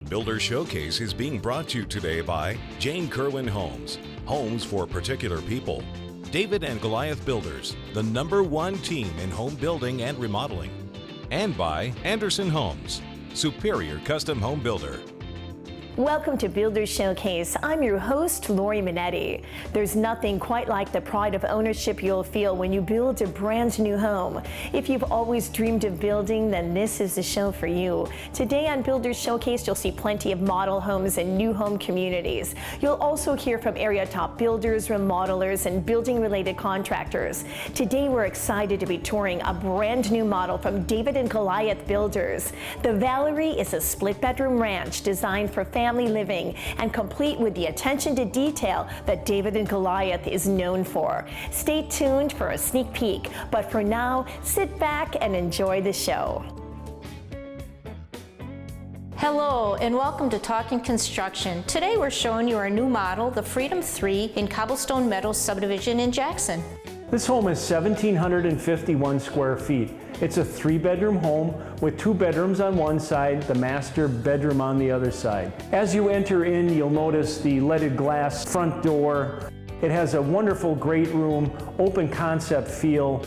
Builder Showcase is being brought to you today by Jane Kerwin Homes, homes for particular people. David and Goliath Builders, the #1 team in home building and remodeling. And by Anderson Homes, superior custom home builder. Welcome to Builder Showcase. I'm your host, Lori Minetti. There's nothing quite like the pride of ownership you'll feel when you build a brand new home. If you've always dreamed of building, then this is the show for you. Today on Builder Showcase, you'll see plenty of model homes and new home communities. You'll also hear from area top builders, remodelers, and building-related contractors. Today, we're excited to be touring a brand new model from David and Goliath Builders. The Valerie is a split-bedroom ranch designed for family living and complete with the attention to detail that David and Goliath is known for. Stay tuned for a sneak peek, but for now, sit back and enjoy the show. Hello and welcome to Talking Construction. Today we're showing you our new model, the Freedom 3 in Cobblestone Meadows subdivision in Jackson. This home is 1,751 square feet. It's a 3-bedroom home with 2 bedrooms on one side, the master bedroom on the other side. As you enter in, you'll notice the leaded glass front door. It has a wonderful great room, open concept feel,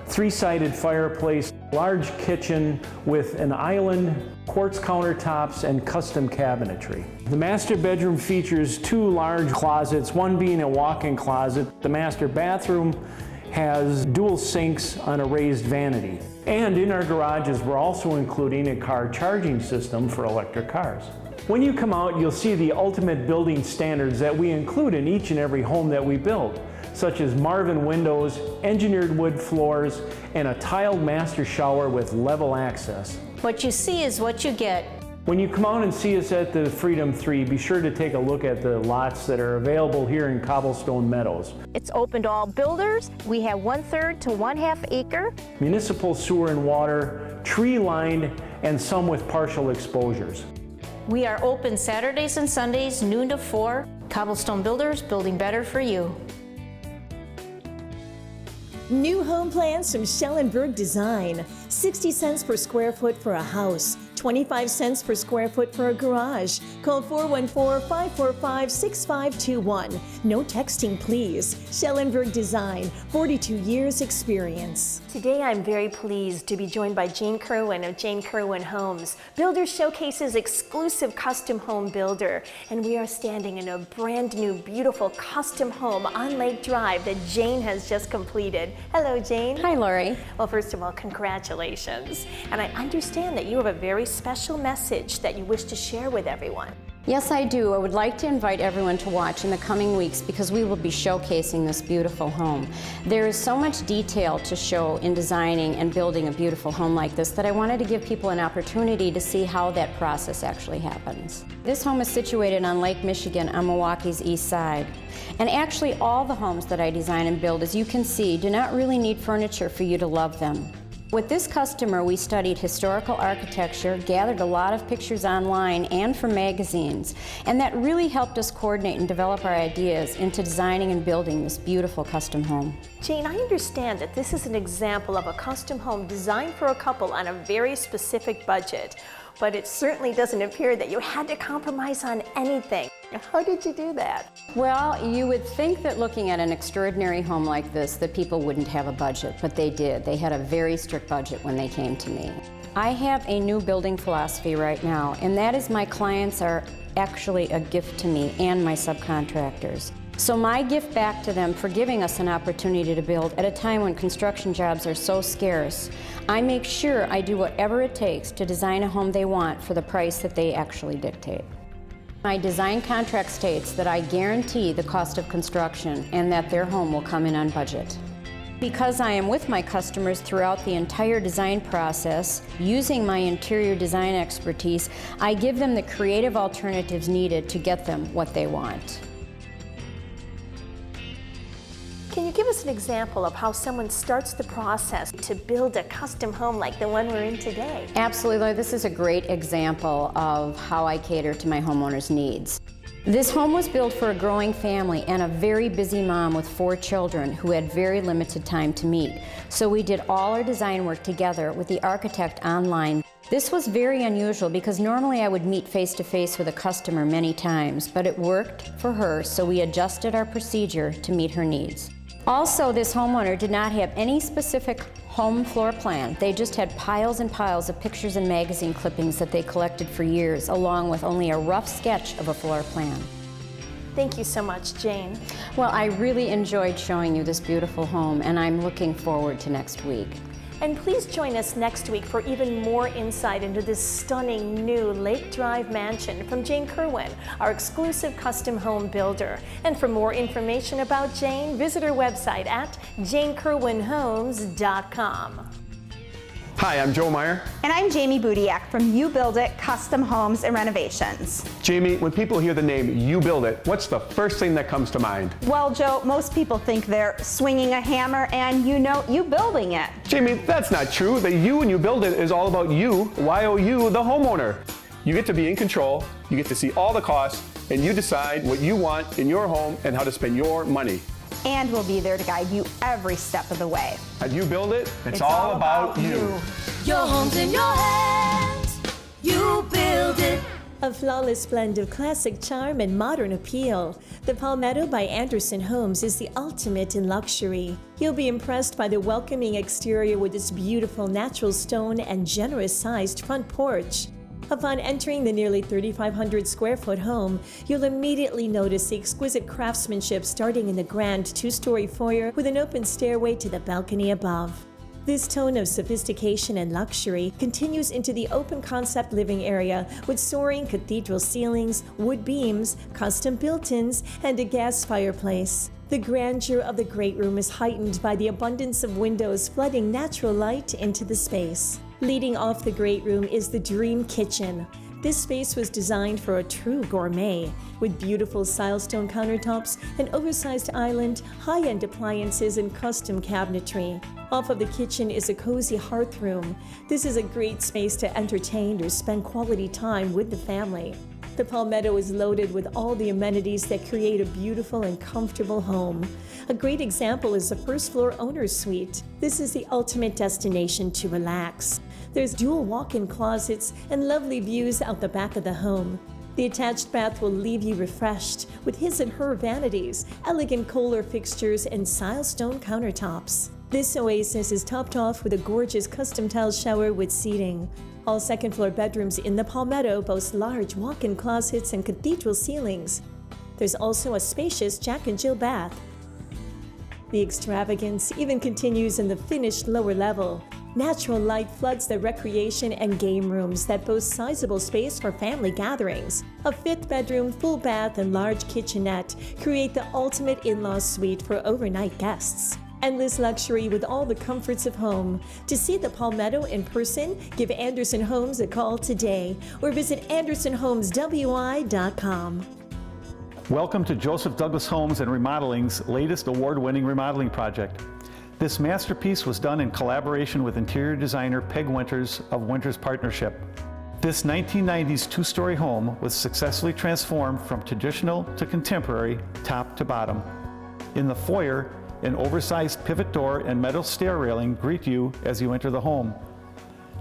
3-sided fireplace, large kitchen with an island, quartz countertops, and custom cabinetry. The master bedroom features 2 large closets, one being a walk-in closet. The master bathroom has dual sinks on a raised vanity. And in our garages, we're also including a car charging system for electric cars. When you come out, you'll see the ultimate building standards that we include in each and every home that we build, such as Marvin windows, engineered wood floors, and a tiled master shower with level access. What you see is what you get. When you come out and see us at the Freedom 3, be sure to take a look at the lots that are available here in Cobblestone Meadows. It's open to all builders. We have 1/3 to 1/2 acre. Municipal sewer and water, tree-lined, and some with partial exposures. We are open Saturdays and Sundays, noon to 4. Cobblestone Builders, building better for you. New home plans from Schellenberg Design. 60 cents per square foot for a house. 25 cents per square foot for a garage. Call 414-545-6521. No texting, please. Schellenberg Design, 42 years experience. Today I'm very pleased to be joined by Jane Kerwin of Jane Kerwin Homes, Builder Showcase's exclusive custom home builder. And we are standing in a brand new, beautiful custom home on Lake Drive that Jane has just completed. Hello, Jane. Hi, Lori. Well, first of all, congratulations. And I understand that you have a very special message that you wish to share with everyone. Yes, I do. I would like to invite everyone to watch in the coming weeks because we will be showcasing this beautiful home. There is so much detail to show in designing and building a beautiful home like this that I wanted to give people an opportunity to see how that process actually happens. This home is situated on Lake Michigan on Milwaukee's east side. And actually all the homes that I design and build, as you can see, do not really need furniture for you to love them. With this customer, we studied historical architecture, gathered a lot of pictures online and from magazines, and that really helped us coordinate and develop our ideas into designing and building this beautiful custom home. Jane, I understand that this is an example of a custom home designed for a couple on a very specific budget, but it certainly doesn't appear that you had to compromise on anything. How did you do that? Well, you would think that looking at an extraordinary home like this that people wouldn't have a budget, but they did. They had a very strict budget when they came to me. I have a new building philosophy right now, and that is my clients are actually a gift to me and my subcontractors. So my gift back to them for giving us an opportunity to build at a time when construction jobs are so scarce, I make sure I do whatever it takes to design a home they want for the price that they actually dictate. My design contract states that I guarantee the cost of construction and that their home will come in on budget. Because I am with my customers throughout the entire design process, using my interior design expertise, I give them the creative alternatives needed to get them what they want. Can you give us an example of how someone starts the process to build a custom home like the one we're in today? Absolutely. This is a great example of how I cater to my homeowners' needs. This home was built for a growing family and a very busy mom with 4 children who had very limited time to meet. So we did all our design work together with the architect online. This was very unusual because normally I would meet face-to-face with a customer many times, but it worked for her, so we adjusted our procedure to meet her needs. Also, this homeowner did not have any specific home floor plan. They just had piles and piles of pictures and magazine clippings that they collected for years, along with only a rough sketch of a floor plan. Thank you so much, Jane. Well, I really enjoyed showing you this beautiful home, and I'm looking forward to next week. And please join us next week for even more insight into this stunning new Lake Drive mansion from Jane Kerwin, our exclusive custom home builder. And for more information about Jane, visit her website at janekerwinhomes.com. Hi, I'm Joe Meyer. And I'm Jamie Budiak from You Build It Custom Homes and Renovations. Jamie, when people hear the name You Build It, what's the first thing that comes to mind? Well, Joe, most people think they're swinging a hammer and you building it. Jamie, that's not true. The You and You Build It is all about you, Y-O-U, the homeowner. You get to be in control, you get to see all the costs, and you decide what you want in your home and how to spend your money. And we'll be there to guide you every step of the way. At You Build It, it's all about you. Your home's in your hands. You build it. A flawless blend of classic charm and modern appeal, the Palmetto by Anderson Homes is the ultimate in luxury. You'll be impressed by the welcoming exterior with its beautiful natural stone and generous-sized front porch. Upon entering the nearly 3,500 square foot home, you'll immediately notice the exquisite craftsmanship starting in the grand 2-story foyer with an open stairway to the balcony above. This tone of sophistication and luxury continues into the open concept living area with soaring cathedral ceilings, wood beams, custom built-ins, and a gas fireplace. The grandeur of the great room is heightened by the abundance of windows flooding natural light into the space. Leading off the great room is the Dream Kitchen. This space was designed for a true gourmet, with beautiful silestone countertops, an oversized island, high-end appliances, and custom cabinetry. Off of the kitchen is a cozy hearth room. This is a great space to entertain or spend quality time with the family. The Palmetto is loaded with all the amenities that create a beautiful and comfortable home. A great example is the first floor owner's suite. This is the ultimate destination to relax. There's dual walk-in closets and lovely views out the back of the home. The attached bath will leave you refreshed with his and her vanities, elegant Kohler fixtures, and silestone countertops. This oasis is topped off with a gorgeous custom tile shower with seating. All second-floor bedrooms in the Palmetto boast large walk-in closets and cathedral ceilings. There's also a spacious Jack and Jill bath. The extravagance even continues in the finished lower level. Natural light floods the recreation and game rooms that boast sizable space for family gatherings. A 5th bedroom, full bath, and large kitchenette create the ultimate in-law suite for overnight guests. Endless luxury with all the comforts of home. To see the Palmetto in person, give Anderson Homes a call today or visit AndersonHomesWI.com. Welcome to Joseph Douglas Homes and Remodeling's latest award-winning remodeling project. This masterpiece was done in collaboration with interior designer Peg Winters of Winters Partnership. This 1990s 2-story home was successfully transformed from traditional to contemporary, top to bottom. In the foyer, an oversized pivot door and metal stair railing greet you as you enter the home.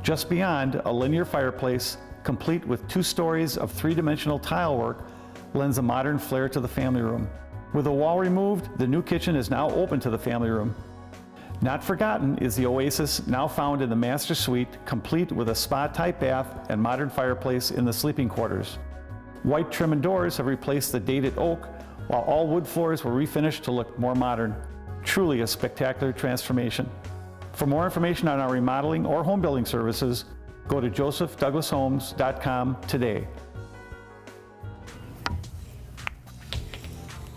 Just beyond, a linear fireplace, complete with 2 stories of 3-dimensional tile work, lends a modern flair to the family room. With a wall removed, the new kitchen is now open to the family room. Not forgotten is the oasis now found in the master suite, complete with a spa-type bath and modern fireplace in the sleeping quarters. White trim and doors have replaced the dated oak, while all wood floors were refinished to look more modern. Truly a spectacular transformation. For more information on our remodeling or home building services, go to josephdouglashomes.com today.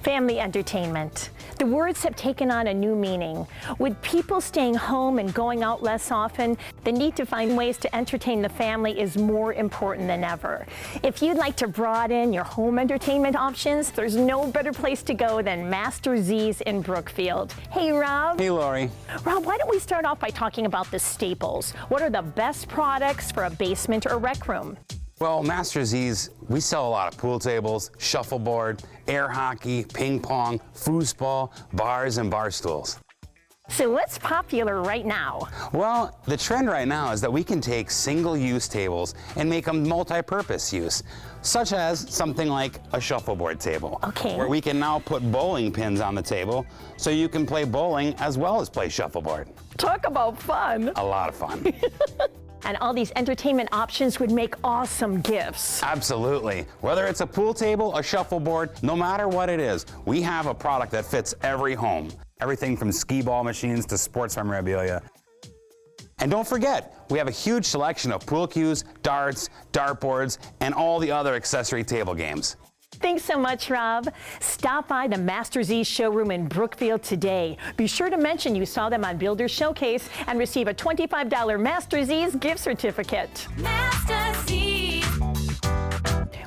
Family entertainment. The words have taken on a new meaning. With people staying home and going out less often, the need to find ways to entertain the family is more important than ever. If you'd like to broaden your home entertainment options, there's no better place to go than Master Z's in Brookfield. Hey, Rob. Hey, Lori. Rob, why don't we start off by talking about the staples? What are the best products for a basement or rec room? Well, Master Z's, we sell a lot of pool tables, shuffleboard, air hockey, ping pong, foosball, bars, and bar stools. So what's popular right now? Well, the trend right now is that we can take single-use tables and make them multi-purpose use, such as something like a shuffleboard table. Okay. Where we can now put bowling pins on the table so you can play bowling as well as play shuffleboard. Talk about fun. A lot of fun. And all these entertainment options would make awesome gifts. Absolutely. Whether it's a pool table, a shuffleboard, no matter what it is, we have a product that fits every home. Everything from skee ball machines to sports memorabilia. And don't forget, we have a huge selection of pool cues, darts, dartboards, and all the other accessory table games. Thanks so much, Rob. Stop by the Master Z showroom in Brookfield today. Be sure to mention you saw them on Builder's Showcase and receive a $25 Master Z's gift certificate. Master Z.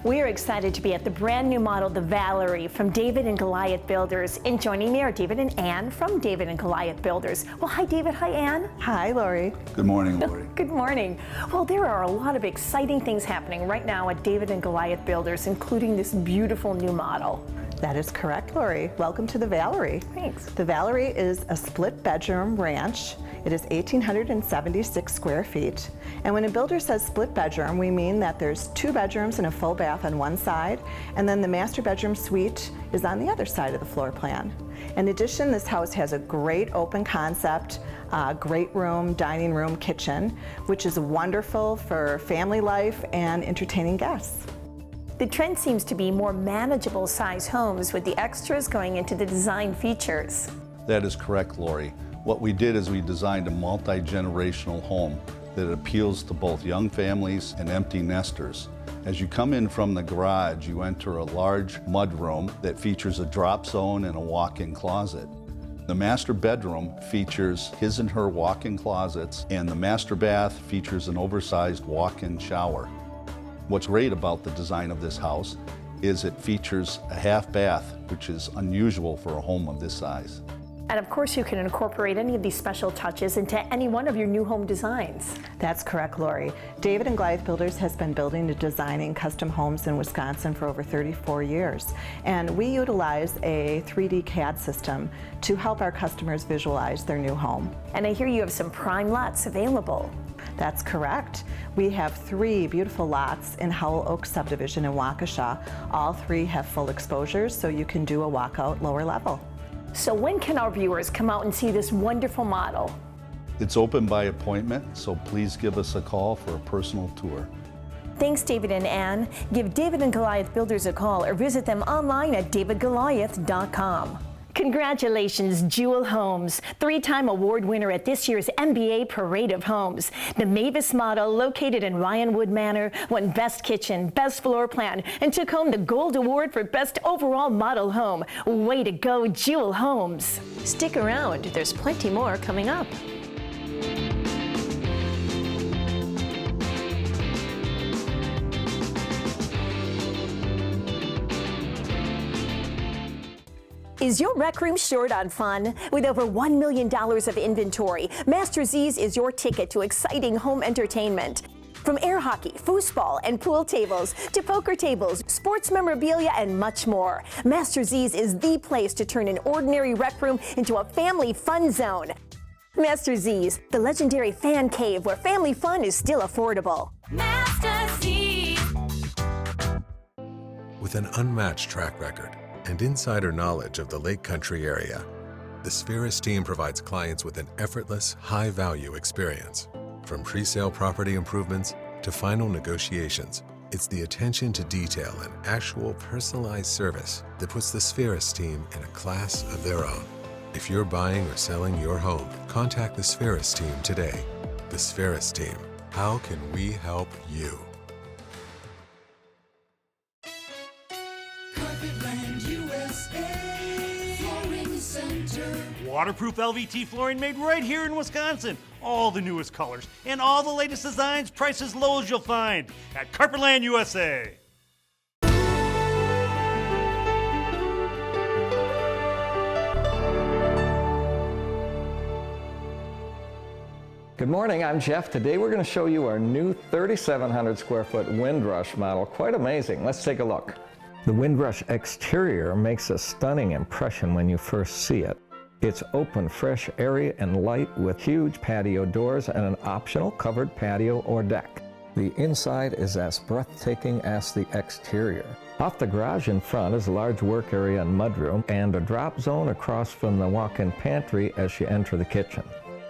We are excited to be at the brand new model, the Valerie, from David and Goliath Builders. And joining me are David and Ann from David and Goliath Builders. Well, hi, David. Hi, Ann. Hi, Lori. Good morning, Lori. Good morning. Well, there are a lot of exciting things happening right now at David and Goliath Builders, including this beautiful new model. That is correct, Lori. Welcome to the Valerie. Thanks. The Valerie is a split bedroom ranch. It is 1,876 square feet. And when a builder says split bedroom, we mean that there's 2 bedrooms and a full bath on one side, and then the master bedroom suite is on the other side of the floor plan. In addition, this house has a great open concept, great room, dining room, kitchen, which is wonderful for family life and entertaining guests. The trend seems to be more manageable size homes with the extras going into the design features. That is correct, Lori. What we did is we designed a multi-generational home that appeals to both young families and empty nesters. As you come in from the garage, you enter a large mudroom that features a drop zone and a walk-in closet. The master bedroom features his and her walk-in closets, and the master bath features an oversized walk-in shower. What's great about the design of this house is it features a half bath, which is unusual for a home of this size. And of course, you can incorporate any of these special touches into any one of your new home designs. That's correct, Lori. David and Goliath Builders has been building and designing custom homes in Wisconsin for over 34 years. And we utilize a 3D CAD system to help our customers visualize their new home. And I hear you have some prime lots available. That's correct. We have 3 beautiful lots in Howell Oak subdivision in Waukesha. All 3 have full exposures, so you can do a walkout lower level. So when can our viewers come out and see this wonderful model? It's open by appointment, so please give us a call for a personal tour. Thanks, David and Ann. Give David and Goliath Builders a call or visit them online at davidgoliath.com. Congratulations, Jewel Homes, 3-time award winner at this year's NBA Parade of Homes. The Mavis model, located in Ryanwood Manor, won Best Kitchen, Best Floor Plan, and took home the Gold Award for Best Overall Model Home. Way to go, Jewel Homes. Stick around, there's plenty more coming up. Is your rec room short on fun? With over $1 million of inventory, Master Z's is your ticket to exciting home entertainment. From air hockey, foosball, and pool tables to poker tables, sports memorabilia, and much more, Master Z's is the place to turn an ordinary rec room into a family fun zone. Master Z's, the legendary fan cave where family fun is still affordable. Master Z. With an unmatched track record and insider knowledge of the Lake Country area, the Spheris team provides clients with an effortless, high-value experience. From pre-sale property improvements to final negotiations, it's the attention to detail and actual personalized service that puts the Spheris team in a class of their own. If you're buying or selling your home, contact the Spheris team today. The Spheris team. How can we help you? Carpetland USA. Flooring essentials. Waterproof LVT flooring made right here in Wisconsin. All the newest colors and all the latest designs, priced as low as you'll find at Carpetland USA. Good morning, I'm Jeff. Today we're going to show you our new 3,700 square foot Windrush model. Quite amazing. Let's take a look. The Windrush exterior makes a stunning impression when you first see it. It's open, fresh, airy, and light with huge patio doors and an optional covered patio or deck. The inside is as breathtaking as the exterior. Off the garage in front is a large work area and mudroom and a drop zone across from the walk-in pantry as you enter the kitchen.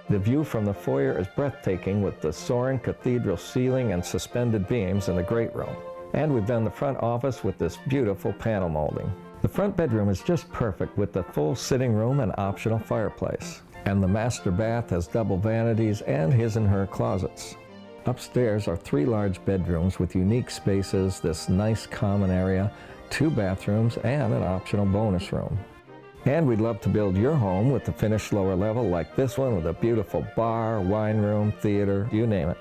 The view from the foyer is breathtaking with the soaring cathedral ceiling and suspended beams in the great room. And we've done the front office with this beautiful panel molding. The front bedroom is just perfect with the full sitting room and optional fireplace. And the master bath has double vanities and his and her closets. Upstairs are 3 large bedrooms with unique spaces, this nice common area, 2 bathrooms, and an optional bonus room. And we'd love to build your home with the finished lower level like this one with a beautiful bar, wine room, theater, you name it.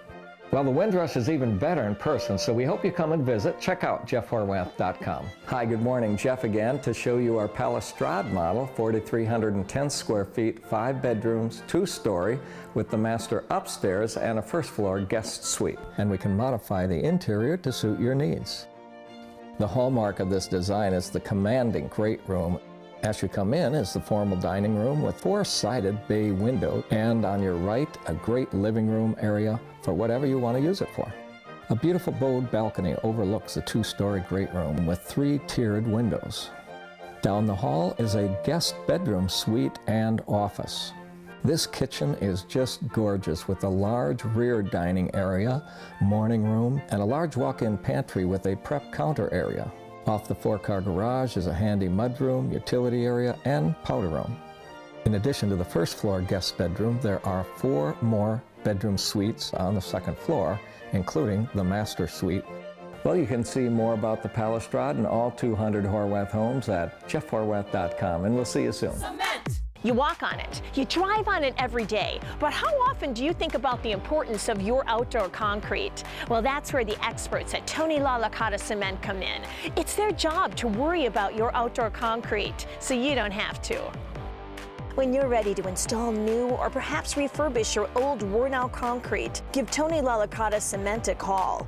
Well, the Windrush is even better in person, so we hope you come and visit. Check out jeffhorwath.com. Hi, good morning. Jeff again to show you our Palestrade model, 4,310 square feet, 5 bedrooms, 2-story, with the master upstairs and a first-floor guest suite. And we can modify the interior to suit your needs. The hallmark of this design is the commanding great room. As you come in is the formal dining room with 4-sided bay windows, and on your right, a great living room area for whatever you want to use it for. A beautiful bowed balcony overlooks the 2-story great room with 3 tiered windows. Down the hall is a guest bedroom suite and office. This kitchen is just gorgeous with a large rear dining area, morning room, and a large walk-in pantry with a prep counter area. Off the 4-car garage is a handy mudroom, utility area, and powder room. In addition to the first-floor guest bedroom, there are 4 more bedroom suites on the 2nd floor, including the master suite. Well, you can see more about the Palestrade and all 200 Horwath homes at jeffhorwath.com, and we'll see you soon. You walk on it, you drive on it every day, but how often do you think about the importance of your outdoor concrete? Well, that's where the experts at Tony La Licata Cement come in. It's their job to worry about your outdoor concrete, so you don't have to. When you're ready to install new or perhaps refurbish your old worn-out concrete, give Tony La Licata Cement a call.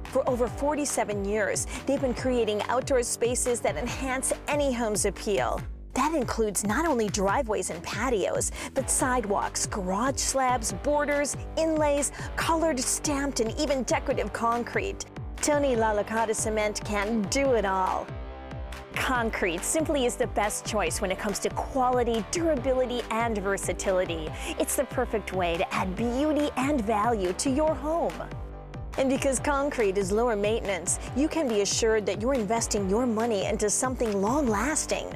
For over 47 years, they've been creating outdoor spaces that enhance any home's appeal. That includes not only driveways and patios, but sidewalks, garage slabs, borders, inlays, colored, stamped, and even decorative concrete. Tony La Licata Cement can do it all. Concrete simply is the best choice when it comes to quality, durability, and versatility. It's the perfect way to add beauty and value to your home. And because concrete is lower maintenance, you can be assured that you're investing your money into something long-lasting.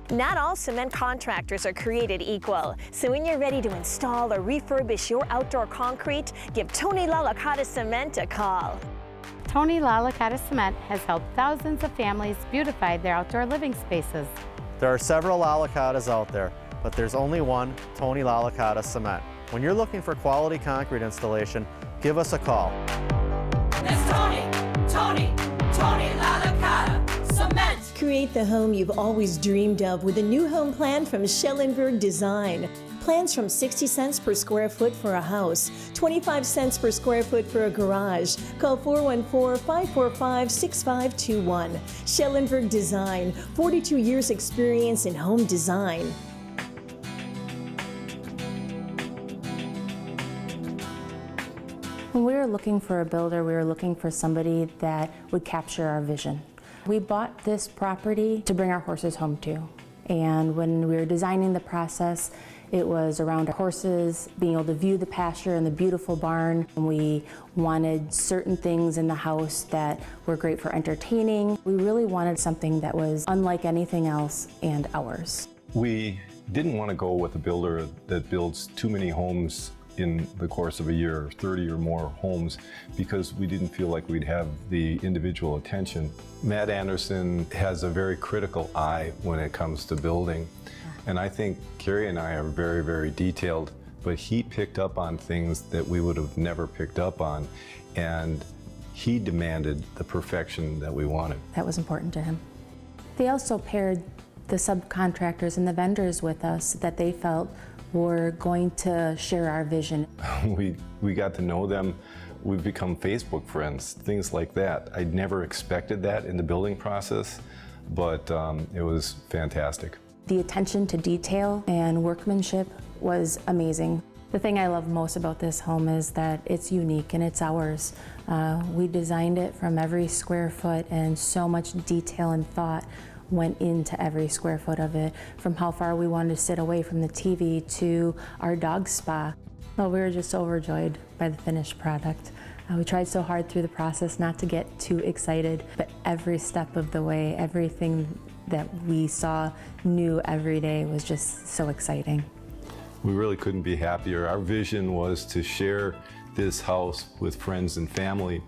Not all cement contractors are created equal, so when you're ready to install or refurbish your outdoor concrete, give Tony La Licata Cement a call. Tony La Licata Cement has helped thousands of families beautify their outdoor living spaces. There are several La Licatas out there, but there's only one Tony La Licata Cement. When you're looking for quality concrete installation, give us a call. It's Tony La Licata Cement. Create the home you've always dreamed of with a new home plan from Schellenberg Design. Plans from 60 cents per square foot for a house, 25 cents per square foot for a garage. Call 414-545-6521. Schellenberg Design, 42 years experience in home design. When we were looking for a builder, we were looking for somebody that would capture our vision. We bought this property to bring our horses home to. And when we were designing the process, it was around our horses, being able to view the pasture and the beautiful barn. And we wanted certain things in the house that were great for entertaining. We really wanted something that was unlike anything else and ours. We didn't want to go with a builder that builds too many homes in the course of a year, 30 or more homes, because we didn't feel like we'd have the individual attention. Matt Anderson has a very critical eye when it comes to building. And I think Carrie and I are very, very detailed, but he picked up on things that we would have never picked up on. And he demanded the perfection that we wanted. That was important to him. They also paired the subcontractors and the vendors with us that they felt were going to share our vision. We got to know them. We've become Facebook friends, things like that. I never expected that in the building process, but it was fantastic. The attention to detail and workmanship was amazing. The thing I love most about this home is that it's unique and it's ours. We designed it from every square foot, and so much detail and thought went into every square foot of it, from how far we wanted to sit away from the TV to our dog spa. Well, we were just overjoyed by the finished product. We tried so hard through the process not to get too excited, but every step of the way, everything that we saw new every day was just so exciting. We really couldn't be happier. Our vision was to share this house with friends and family,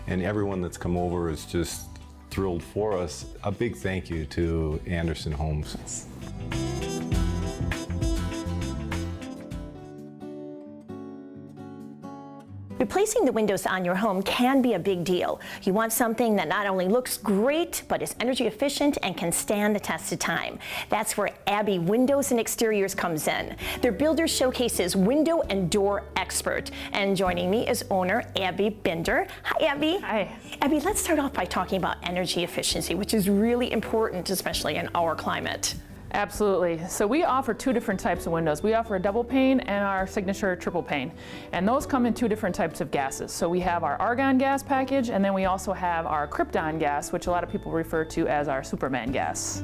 and everyone that's come over is just thrilled for us. A big thank you to Anderson Homes. Yes. Replacing the windows on your home can be a big deal. You want something that not only looks great, but is energy efficient and can stand the test of time. That's where Abbey Windows and Exteriors comes in. Their Builder Showcase's window and door expert. And joining me is owner Abby Binder. Hi, Abby. Hi. Abby, let's start off by talking about energy efficiency, which is really important, especially in our climate. Absolutely. So we offer two different types of windows. We offer a double pane and our signature triple pane. And those come in two different types of gases. So we have our argon gas package, and then we also have our krypton gas, which a lot of people refer to as our Superman gas.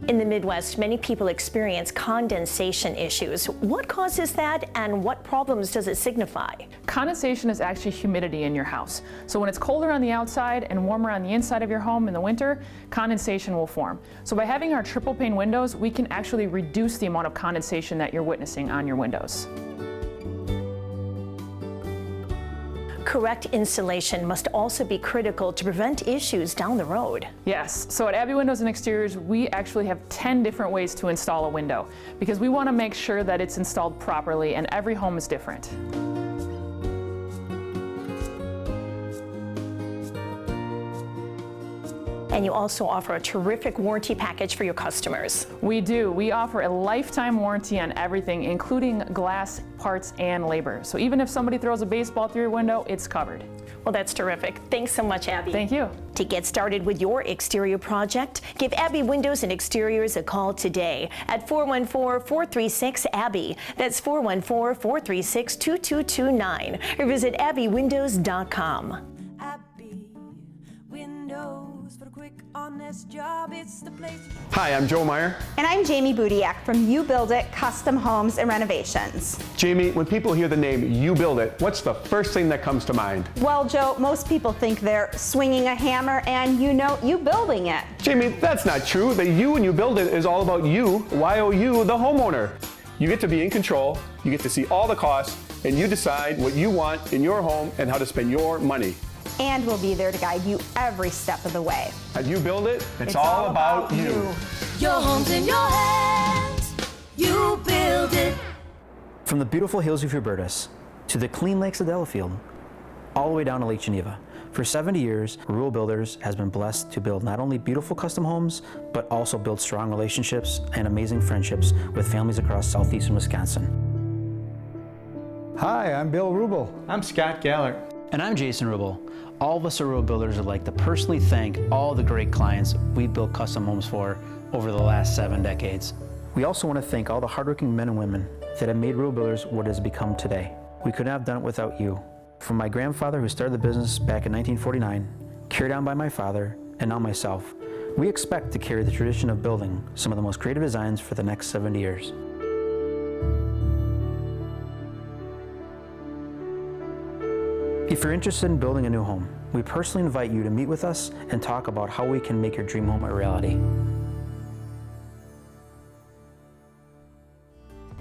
In the Midwest, many people experience condensation issues. What causes that, and what problems does it signify? Condensation is actually humidity in your house. So when it's colder on the outside and warmer on the inside of your home in the winter, condensation will form. So by having our triple pane windows, we can actually reduce the amount of condensation that you're witnessing on your windows. Correct installation must also be critical to prevent issues down the road. Yes, so at Abbey Windows and Exteriors, we actually have 10 different ways to install a window because we want to make sure that it's installed properly, and every home is different. And you also offer a terrific warranty package for your customers. We do. We offer a lifetime warranty on everything, including glass, parts, and labor. So even if somebody throws a baseball through your window, it's covered. Well, that's terrific. Thanks so much, Abby. Thank you. To get started with your exterior project, give Abbey Windows and Exteriors a call today at 414-436-ABBY. That's 414-436-2229. Or visit abbywindows.com. Hi, I'm Joe Meyer. And I'm Jamie Budiak from You Build It Custom Homes and Renovations. Jamie, when people hear the name You Build It, what's the first thing that comes to mind? Well, Joe, most people think they're swinging a hammer and you building it. Jamie, that's not true. The You and You Build It is all about you, Y-O-U, the homeowner. You get to be in control, you get to see all the costs, and you decide what you want in your home and how to spend your money. And we'll be there to guide you every step of the way. At You Build It, it's all about you. Your home's in your hands. You build it. From the beautiful hills of Hubertus to the clean lakes of Delafield, all the way down to Lake Geneva. For 70 years, Rural Builders has been blessed to build not only beautiful custom homes, but also build strong relationships and amazing friendships with families across southeastern Wisconsin. Hi, I'm Bill Rubel. I'm Scott Gallert. And I'm Jason Rubel. All of us at Rural Builders would like to personally thank all the great clients we built custom homes for over the last 7 decades. We also want to thank all the hardworking men and women that have made Rural Builders what it has become today. We couldn't have done it without you. From my grandfather who started the business back in 1949, carried on by my father, and now myself, we expect to carry the tradition of building some of the most creative designs for the next 70 years. If you're interested in building a new home, we personally invite you to meet with us and talk about how we can make your dream home a reality.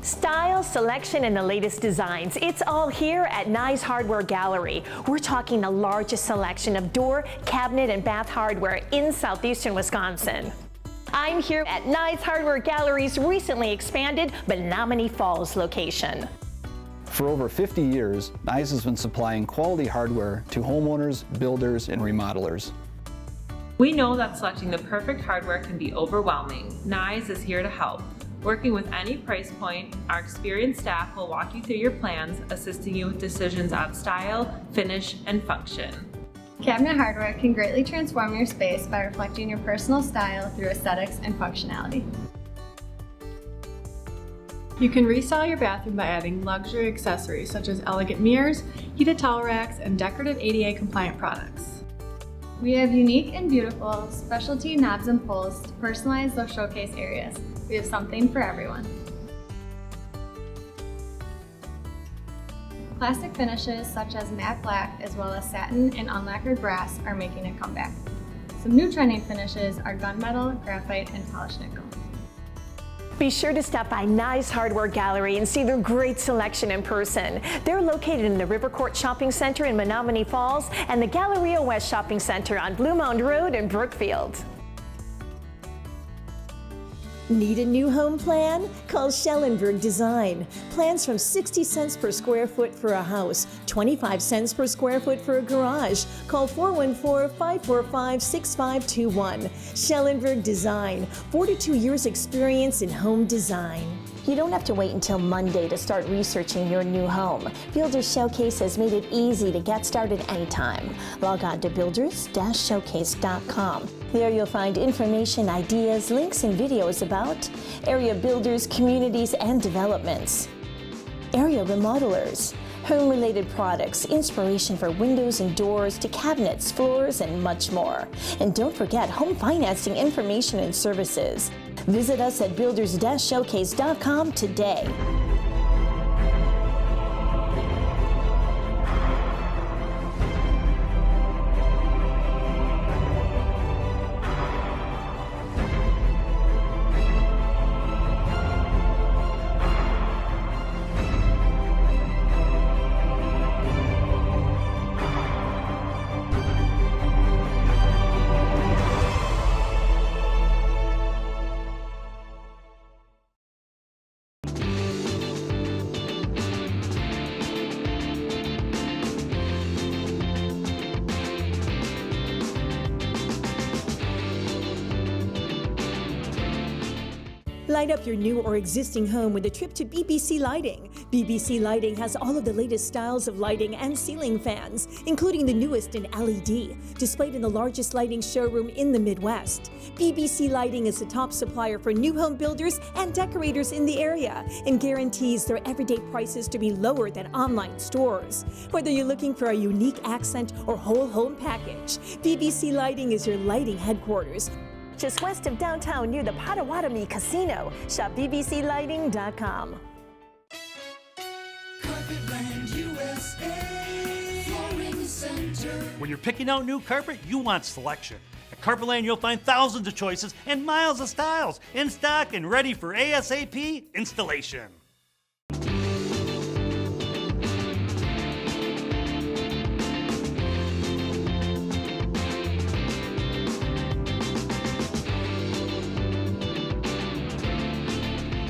Style, selection, and the latest designs. It's all here at Nye's Hardware Gallery. We're talking the largest selection of door, cabinet, and bath hardware in southeastern Wisconsin. I'm here at Nye's Hardware Gallery's recently expanded Menominee Falls location. For over 50 years, Nye's has been supplying quality hardware to homeowners, builders, and remodelers. We know that selecting the perfect hardware can be overwhelming. Nye's is here to help. Working with any price point, our experienced staff will walk you through your plans, assisting you with decisions on style, finish, and function. Cabinet hardware can greatly transform your space by reflecting your personal style through aesthetics and functionality. You can restyle your bathroom by adding luxury accessories such as elegant mirrors, heated towel racks, and decorative ADA compliant products. We have unique and beautiful specialty knobs and pulls to personalize those showcase areas. We have something for everyone. Classic finishes such as matte black as well as satin and unlacquered brass are making a comeback. Some new trending finishes are gunmetal, graphite, and polished nickel. Be sure to stop by Nye's Hardware Gallery and see their great selection in person. They're located in the River Court Shopping Center in Menominee Falls and the Galleria West Shopping Center on Blue Mound Road in Brookfield. Need a new home plan? Call Schellenberg Design. Plans from 60 cents per square foot for a house, 25 cents per square foot for a garage. Call 414-545-6521. Schellenberg Design, 42 years experience in home design. You don't have to wait until Monday to start researching your new home. Builders Showcase has made it easy to get started anytime. Log on to builders-showcase.com. There you'll find information, ideas, links, and videos about area builders, communities, and developments. Area remodelers, home-related products, inspiration for windows and doors to cabinets, floors, and much more. And don't forget home financing information and services. Visit us at builders-showcase.com today. Light up your new or existing home with a trip to BBC Lighting. BBC Lighting has all of the latest styles of lighting and ceiling fans, including the newest in LED, displayed in the largest lighting showroom in the Midwest. BBC Lighting is the top supplier for new home builders and decorators in the area and guarantees their everyday prices to be lower than online stores. Whether you're looking for a unique accent or whole home package, BBC Lighting is your lighting headquarters. Just west of downtown near the Potawatomi Casino. Shop bbclighting.com. Carpetland USA, Flooring Center. When you're picking out new carpet, you want selection. At Carpetland, you'll find thousands of choices and miles of styles in stock and ready for ASAP installation.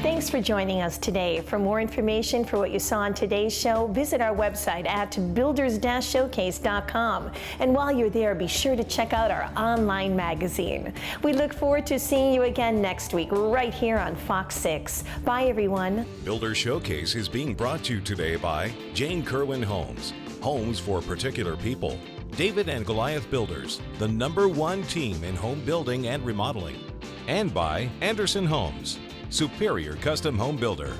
Thanks for joining us today. For more information for what you saw on today's show, visit our website at builders-showcase.com. And while you're there, be sure to check out our online magazine. We look forward to seeing you again next week, right here on Fox 6. Bye, everyone. Builder Showcase is being brought to you today by Jane Kerwin Homes, homes for particular people. David and Goliath Builders, the #1 team in home building and remodeling. And by Anderson Homes, superior custom home builder.